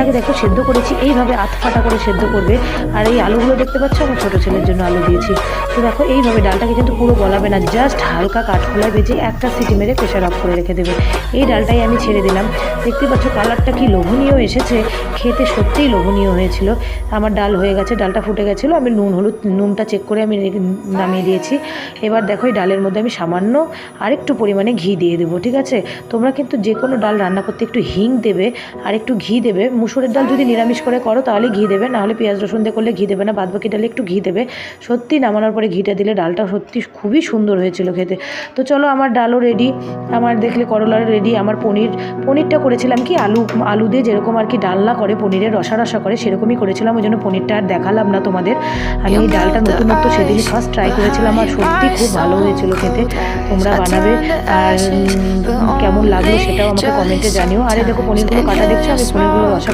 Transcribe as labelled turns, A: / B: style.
A: ডালটাকে দেখো সেদ্ধ করেছি, এইভাবে আধফাটা করে সেদ্ধ করবে। আর এই আলুগুলো দেখতে পাচ্ছ আমার ছোটো ছেলের জন্য আলু দিয়েছি। তো দেখো এইভাবে ডালটাকে কিন্তু পুরো গলাবে না, জাস্ট হালকা কাঠখোলায় ভেজে একটা সিটি মেরে প্রেশার অফ করে রেখে দেবে। এই ডালটাই আমি ছেড়ে দিলাম। দেখতে পাচ্ছ কালারটা কি লোভনীয় এসেছে, খেতে সত্যিই লোভনীয় হয়েছিল। আমার ডাল হয়ে গেছে, ডালটা ফুটে গেছিলো, আমি নুনটা চেক করে আমি নামিয়ে দিয়েছি। এবার দেখো এই ডালের মধ্যে আমি সামান্য আরেকটু পরিমাণে ঘি দিয়ে দেবো, ঠিক আছে? তোমরা কিন্তু যে কোনো ডাল রান্না করতে একটু হিং দেবে আর একটু ঘি দেবে। মুসুরের ডাল যদি নিরামিষ করে করো তাহলে ঘি দেবে, নাহলে পেঁয়াজ রসুন দিয়ে করলে ঘি দেবে না, বাদবাকি ডালে একটু ঘি দেবে। সত্যি নামানোর পরে ঘিটা দিলে ডালটা সত্যি খুবই সুন্দর হয়েছিল খেতে। তো চলো আমার ডালও রেডি, আমার দেখলে করলার রেডি। আমার পনিরটা করেছিলাম কি আলু দিয়ে যেরকম আর কি ডালনা করে, পনিরের রসা রসা করে, সেরকমই করেছিলাম। ওই জন্য পনিরটা আর দেখালাম না তোমাদের। আমি এই ডালটা নতুনত্ব সেদিনই ফার্স্ট ট্রাই করেছিলাম, আর সত্যি খুব ভালো হয়েছিল খেতে। তোমরা বানাবে, আর কেমন লাগলো সেটাও আমাকে কমেন্টে জানিও। আর এই দেখো পনিরগুলো কাটা দেখছো, আমি পনিরগুলো রসা